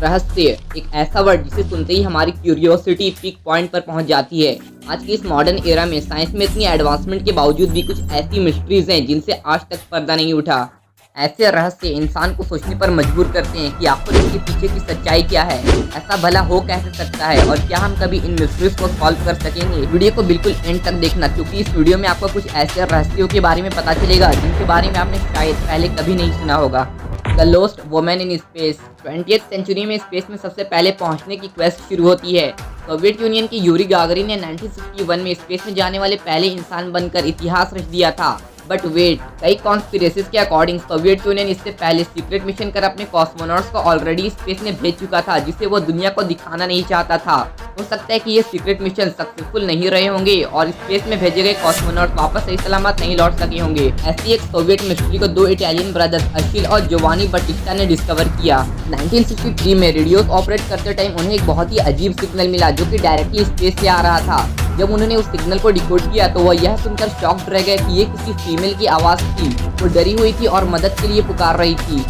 रहस्य एक ऐसा वर्ड जिसे सुनते ही हमारी क्यूरियोसिटी पीक पॉइंट पर पहुंच जाती है। आज के इस मॉडर्न एरा में साइंस में इतनी एडवांसमेंट के बावजूद भी कुछ ऐसी मिस्ट्रीज हैं जिनसे आज तक पर्दा नहीं उठा। ऐसे रहस्य इंसान को सोचने पर मजबूर करते हैं कि आखिर इसके पीछे की सच्चाई क्या है, ऐसा भला हो कैसे सकता है और क्या हम कभी इन मिस्ट्रीज को सॉल्व कर सकेंगे। वीडियो को बिल्कुल एंड तक देखना, क्योंकि इस वीडियो में आपको कुछ ऐसे रहस्यों के बारे में पता चलेगा जिनके बारे में आपने शायद पहले कभी नहीं सुना होगा। The lost women in space. 20वीं सेंचुरी में स्पेस में सबसे पहले पहुंचने की क्वेस्ट शुरू होती है। सोवियत यूनियन की यूरी गागरिन ने 1961 में स्पेस में जाने वाले पहले इंसान बनकर इतिहास रच दिया था। बट वेट, कई कॉन्स्पिरेसीज के अकॉर्डिंग सोवियत यूनियन इससे पहले सीक्रेट मिशन कर अपने कॉस्मोनॉट्स को ऑलरेडी स्पेस में भेज चुका था, जिसे वो दुनिया को दिखाना नहीं चाहता था। हो सकता है कि ये सीक्रेट मिशन सक्सेसफुल नहीं रहे होंगे और स्पेस में भेजे गए कॉस्मोनॉट्स वापस सही सलामत नहीं लौट सके होंगे। ऐसी एक सोवियत मिस्ट्री को दो इटालियन ब्रदर्स अशिल और जोवानी बटिस्टा ने डिस्कवर किया। 1963 में रेडियोस ऑपरेट करते टाइम उन्हें एक बहुत ही अजीब सिग्नल मिला जो कि डायरेक्टली स्पेस से आ रहा था। जब उन्होंने उस सिग्नल को डिकोड किया तो वह यह सुनकर शॉक्ड रह गए कि ये किसी फीमेल की आवाज़ थी। वो डरी हुई थी और मदद के लिए पुकार रही थी।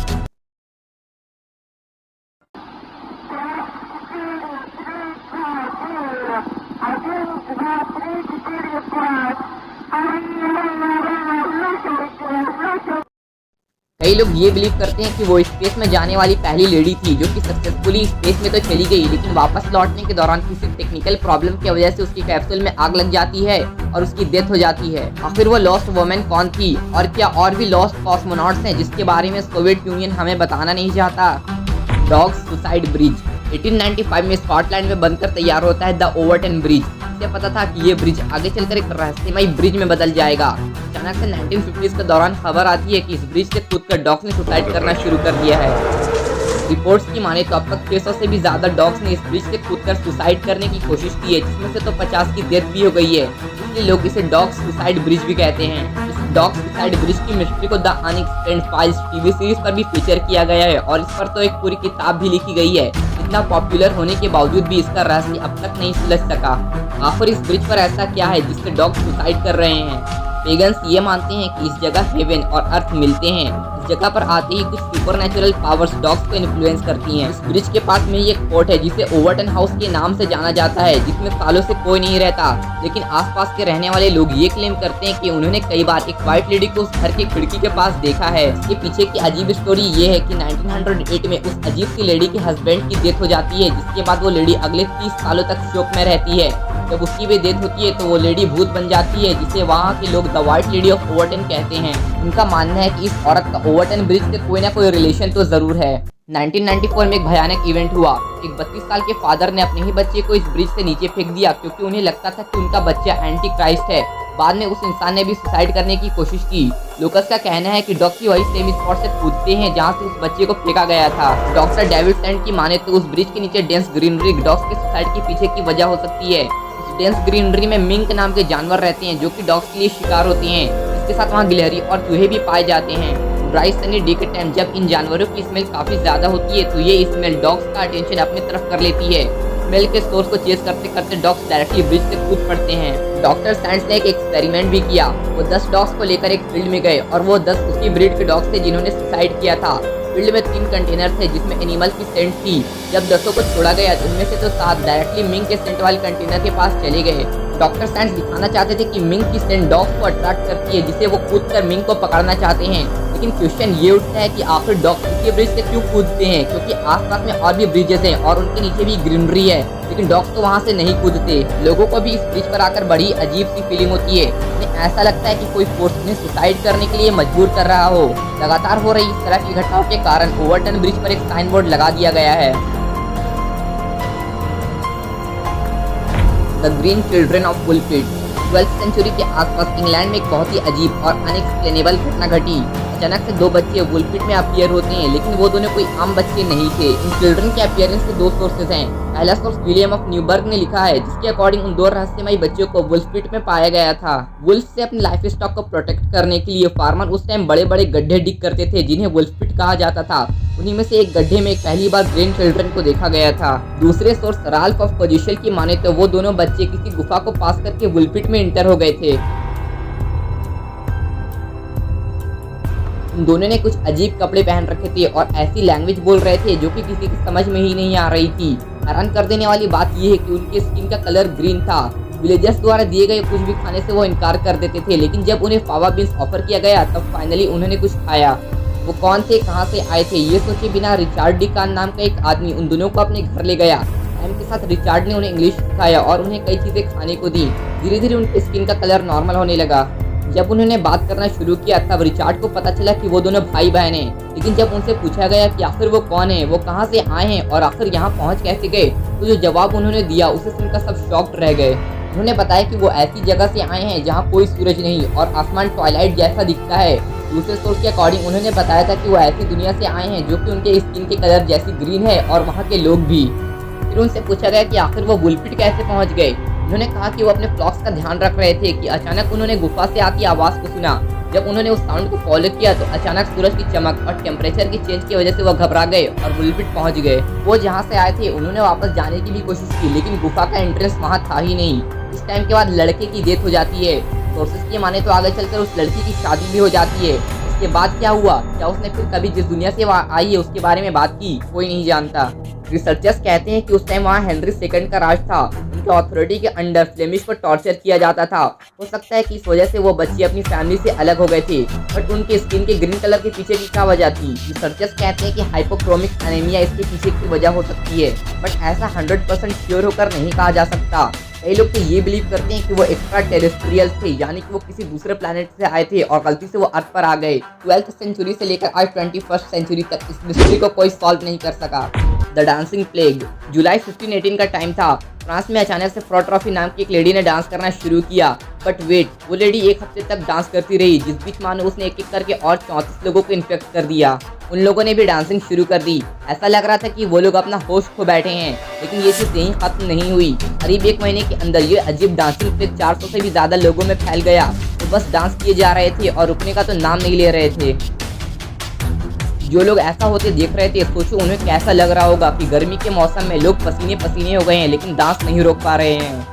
कई लोग ये बिलीव करते हैं कि वो स्पेस में जाने वाली पहली लेडी थी जो कि सक्सेसफुली स्पेस में तो चली गई, लेकिन वापस लौटने के दौरान किसी टेक्निकल प्रॉब्लम की वजह से उसकी कैप्सूल में आग लग जाती है और उसकी डेथ हो जाती है। आखिर वो लॉस्ट वुमेन कौन थी और क्या और भी लॉस्ट कॉस्मोनॉट्स हैं जिसके बारे में सोवियत यूनियन हमें बताना नहीं चाहता। Dogs suicide bridge. 1895 में स्कॉटलैंड में बनकर तैयार होता है द ओवरटन ब्रिज। इसे पता था कि ये ब्रिज आगे चलकर एक रहस्यमय ब्रिज में बदल जाएगा। अचानक से 1950s के दौरान खबर आती है कि इस ब्रिज से कूदकर डॉग्स ने सुसाइड करना शुरू कर दिया है। रिपोर्ट्स की माने तो अब तक 600 से भी ज्यादा डॉग्स ने इस ब्रिज से कूदकर सुसाइड करने की कोशिश की है, जिसमें से तो 50 की डेथ भी हो गई है। इसलिए लोग इसे डॉग सुसाइड ब्रिज भी कहते हैं। इस डॉग सुसाइड ब्रिज की मिस्ट्री को the unexplained files TV series पर भी फीचर किया गया है और इस पर तो एक पूरी किताब भी लिखी गई है। इतना पॉपुलर होने के बावजूद भी इसका रहस्य अब तक नहीं सुलझ सका। आखिर इस ब्रिज पर ऐसा क्या है जिससे डॉग सुसाइड कर रहे हैं। पेगन्स ये मानते हैं कि इस जगह हेवन और अर्थ मिलते हैं। इस जगह पर आते ही कुछ सुपरनेचुरल पावर्स डॉग्स को इन्फ्लुएंस करती हैं। इस ब्रिज के पास में ही एक फोर्ट है जिसे ओवरटन हाउस के नाम से जाना जाता है, जिसमें सालों से कोई नहीं रहता, लेकिन आसपास के रहने वाले लोग ये क्लेम करते हैं कि उन्होंने कई बार एक व्हाइट लेडी को उस घर की खिड़की के पास देखा है। इसके पीछे की अजीब स्टोरी ये है कि 1908 में उस अजीब सी लेडी के हस्बैंड की डेथ हो जाती है, जिसके बाद वो लेडी अगले 30 सालों तक शोक में रहती है। जब उसकी भी डेथ होती है तो वो लेडी भूत बन जाती है, जिसे वहाँ के लोग the white lady of Overton कहते हैं। उनका मानना है कि इस औरत का ओवरटन ब्रिज से कोई ना कोई रिलेशन तो जरूर है। 1994 में एक भयानक इवेंट हुआ। एक 32 साल के फादर ने अपने ही बच्चे को इस ब्रिज से नीचे फेंक दिया, क्योंकि उन्हें लगता था कि उनका बच्चा एंटी क्राइस्ट है। बाद में उस इंसान ने भी सुसाइड करने की कोशिश की। लोकस का कहना है कि डॉग की वही सेम स्पॉट से कूदते हैं जहां से उस बच्चे को फेंका गया था। डॉक्टर डेविड सेंट की माने तो उस ब्रिज के नीचे डेंस ग्रीनरी डॉग्स के सुसाइड के पीछे की वजह हो सकती है। इस डेंस ग्रीनरी में मिंक नाम के जानवर रहते हैं जो कि डॉग्स के लिए शिकार होते हैं। इसके साथ वहाँ गिलहरी और चूहे भी पाए जाते हैं। ड्राई सनी डे के टाइम जब इन जानवरों की स्मेल काफी ज्यादा होती है तो ये स्मेल डॉग्स का अटेंशन अपनी तरफ कर लेती है। स्मेल के सोर्स को चेस करते करते डॉग्स डायरेक्टली ब्रिज से कूद पड़ते हैं। डॉक्टर सैंड्स ने एक एक्सपेरिमेंट भी किया। वो 10 डॉग्स को लेकर एक फील्ड में गए और वो 10 उसी ब्रीड के डॉग्स थे जिन्होंने सुसाइड किया था। फील्ड में 3 कंटेनर थे जिसमें एनिमल की सेंट थी। जब 10 को छोड़ा गया तो उनमें से तो 7 डायरेक्टली मिंक के सेंट वाले कंटेनर के पास चले गए। डॉक्टर सैंड्स दिखाना चाहते थे कि मिंक की सेंट डॉग्स को अट्रैक्ट करती है, जिसे वो कूदकर मिंक को पकड़ना चाहते हैं। लेकिन क्वेश्चन ये उठता है कि आखिर डॉग्स इसी ब्रिज से क्यों कूदते हैं, क्योंकि आसपास में और भी ब्रिजेस हैं और उनके नीचे भी ग्रीनरी है, लेकिन डॉग्स तो वहाँ से नहीं कूदते। लोगों को भी इस ब्रिज पर आकर बड़ी अजीब सी फीलिंग होती है। उन्हें ऐसा लगता है कि कोई फोर्स उन्हें सुसाइड करने के लिए मजबूर कर रहा हो। लगातार हो रही इस तरह की घटनाओं के कारण ओवरटन ब्रिज पर एक साइन बोर्ड लगा दिया गया है। The green children of Woolfield. 12th century के आसपास इंग्लैंड में एक बहुत ही अजीब और अनएक्सप्लेनेबल घटना घटी। अचानक से 2 बच्चे वुलफील्ड में अपीयर होते हैं, लेकिन वो दोनों कोई आम बच्चे नहीं थे। इन चिल्ड्रन के अपीयरेंस के 2 सोर्सेज हैं। पहला सोर्स विलियम ऑफ न्यूबर्ग ने लिखा है, जिसके अकॉर्डिंग उन 2 रहस्यमय बच्चों को वुल्फपीट में पाया गया था। वुल्फ से अपने लाइफ स्टॉक को प्रोटेक्ट करने के लिए फार्मर उस टाइम बड़े बड़े गड्ढे डिग करते थे, जिन्हें वुल्फपीट कहा जाता था। उन्हीं में से एक गड्ढे में पहली बार ग्रीन चिल्ड्रन को देखा गया था। दूसरे सोर्स राल्फ ऑफ कोजिशल की माने तो वो दोनों बच्चे किसी गुफा को पास करके वुल्फपीट में इंटर हो गए थे। उन दोनों ने कुछ अजीब कपड़े पहन रखे थे और ऐसी लैंग्वेज बोल रहे थे जो कि किसी की समझ में ही नहीं आ रही थी। हैरान कर देने वाली बात यह है कि उनकी स्किन का कलर ग्रीन था। विलेजर्स द्वारा दिए गए कुछ भी खाने से वो इनकार कर देते थे, लेकिन जब उन्हें फावा बीन्स ऑफर किया गया तब फाइनली उन्होंने कुछ खाया। वो कौन थे, कहाँ से आए थे, ये सोचे बिना रिचार्ड डिकान नाम का एक आदमी उन दोनों को अपने घर ले गया। टाइम के साथ रिचार्ड ने उन्हें इंग्लिश सिखाया और उन्हें कई चीजें खाने को दी। धीरे धीरे उनकी स्किन का कलर नॉर्मल होने लगा। जब उन्होंने बात करना शुरू किया तब रिचार्ड को पता चला कि वो दोनों भाई बहन हैं। लेकिन जब उनसे पूछा गया कि आखिर वो कौन है, वो कहाँ से आए हैं और आखिर यहाँ पहुँच कैसे गए, तो जो जवाब उन्होंने दिया उसे सुनकर सब शॉक्ड रह गए। उन्होंने बताया कि वो ऐसी जगह से आए हैं जहाँ कोई सूरज नहीं और आसमान ट्वाइलाइट जैसा दिखता है। दूसरे सोर्स के अकॉर्डिंग उन्होंने बताया था कि वो ऐसी दुनिया से आए हैं जो कि उनके स्किन के कलर जैसी ग्रीन है और वहाँ के लोग भी। फिर उनसे पूछा गया कि आखिर वो बुलपिट कैसे पहुँच गए। उन्होंने कहा कि वो अपने फ्लॉक्स का ध्यान रख रहे थे कि अचानक उन्होंने गुफा से आती आवाज़ को सुना। जब उन्होंने उस साउंड को फॉलो किया तो अचानक सूरज की चमक और टेम्परेचर की चेंज की वजह से वो घबरा गए और बुलपिट पहुंच गए। वो जहां से आए थे उन्होंने वापस जाने की भी कोशिश की, लेकिन गुफा का एंट्रेंस वहां था ही नहीं। इस टाइम के बाद लड़के की डेथ हो जाती है। सोर्सेस की माने तो आगे चलकर उस लड़की की शादी भी हो जाती है। इसके बाद क्या हुआ, क्या उसने फिर कभी जिस दुनिया से आई है उसके बारे में बात की, कोई नहीं जानता। रिसर्चर्स कहते हैं कि उस टाइम वहाँ हेनरी सेकंड का राज था। उनके अथॉरिटी के अंडर फ्लेमिश को टॉर्चर किया जाता था। हो सकता है कि इस वजह से वो बच्चे अपनी फैमिली से अलग हो गए थे। बट उनके स्किन के ग्रीन कलर के पीछे की क्या वजह थी? रिसर्चर्स कहते हैं कि हाइपोक्रोमिक एनीमिया इसके पीछे की वजह हो सकती है, बट ऐसा 100% श्योर होकर नहीं कहा जा सकता। कई लोग तो ये बिलीव करते हैं कि वो एक्स्ट्रा टेरेस्ट्रियल थे, यानी कि वो किसी दूसरे प्लैनेट से आए थे और गलती से वो अर्थ पर आ गए। 12th सेंचुरी से लेकर आज 21st सेंचुरी तक इस मिस्ट्री को कोई सॉल्व नहीं कर सका। द डांसिंग प्लेग जुलाई 1518 का टाइम था। फ्रांस में अचानक से फ्रॉड ट्रॉफी नाम की एक लेडी ने डांस करना शुरू किया। बट वेट, वो लेडी एक हफ्ते तक डांस करती रही, जिस बीच मानो उसने एक एक करके और 34 लोगों को इन्फेक्ट कर दिया। उन लोगों ने भी डांसिंग शुरू कर दी। ऐसा लग रहा था कि वो लोग अपना होश खो बैठे हैं, लेकिन ये चीज़ यहीं खत्म नहीं हुई। करीब 1 महीने के अंदर ये अजीब डांसिंग प्लेग 400 से भी ज़्यादा लोगों में फैल गया। वो बस डांस किए जा रहे थे और रुकने का तो नाम नहीं ले रहे थे। जो लोग ऐसा होते देख रहे थे, सोचो उन्हें कैसा लग रहा होगा कि गर्मी के मौसम में लोग पसीने पसीने हो गए हैं लेकिन डांस नहीं रोक पा रहे हैं।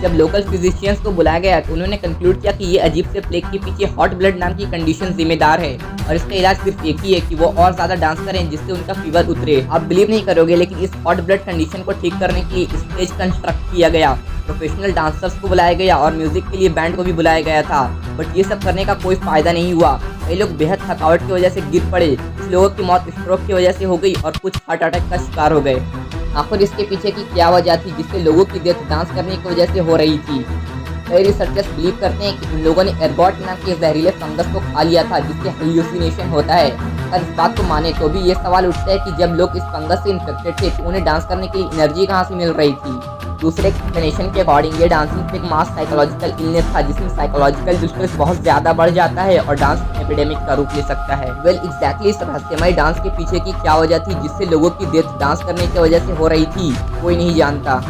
जब लोकल फिजिशियंस को बुलाया गया तो उन्होंने कंक्लूड किया कि ये अजीब से प्लेग के पीछे हॉट ब्लड नाम की कंडीशन जिम्मेदार है और इसका इलाज सिर्फ एक ही है कि वो और ज्यादा डांस करें जिससे उनका फीवर उतरे। आप बिलीव नहीं करोगे, लेकिन इस हॉट ब्लड कंडीशन को ठीक करने के लिए स्टेज कंस्ट्रक्ट किया गया, प्रोफेशनल डांसर्स को बुलाया गया और म्यूजिक के लिए बैंड को भी बुलाया गया था। बट ये सब करने का कोई फायदा नहीं हुआ। कई लोग बेहद थकावट की वजह से गिर पड़े। कुछ लोगों की मौत स्ट्रोक की वजह से हो गई और कुछ हार्ट अटैक का शिकार हो गए। आखिर इसके पीछे की क्या वजह थी जिससे लोगों की डेथ डांस करने की वजह से हो रही थी? कई रिसर्चर्स बिलीव करते हैं कि उन लोगों ने एर्गोट नाम के जहरीले फंगस को खा लिया था जिससे हेल्यूसिनेशन होता है। अगर इस बात को माने तो भी ये सवाल उठता है कि जब लोग इस फंगस से इन्फेक्टेड थे तो उन्हें डांस करने की एनर्जी कहाँ से मिल रही थी? दूसरे एक्सप्लेनेशन के अकॉर्डिंग ये डांसिंग एक मास साइकोलॉजिकल इलनेस था जिसमें साइकोलॉजिकल डिस्ट्रेस बहुत ज्यादा बढ़ जाता है और डांस एपिडेमिक का रूप ले सकता है। वेल एग्जैक्टली इस रहस्यमय डांस के पीछे की क्या वजह थी जिससे लोगों की डेथ डांस करने की वजह से हो रही थी, कोई नहीं जानता।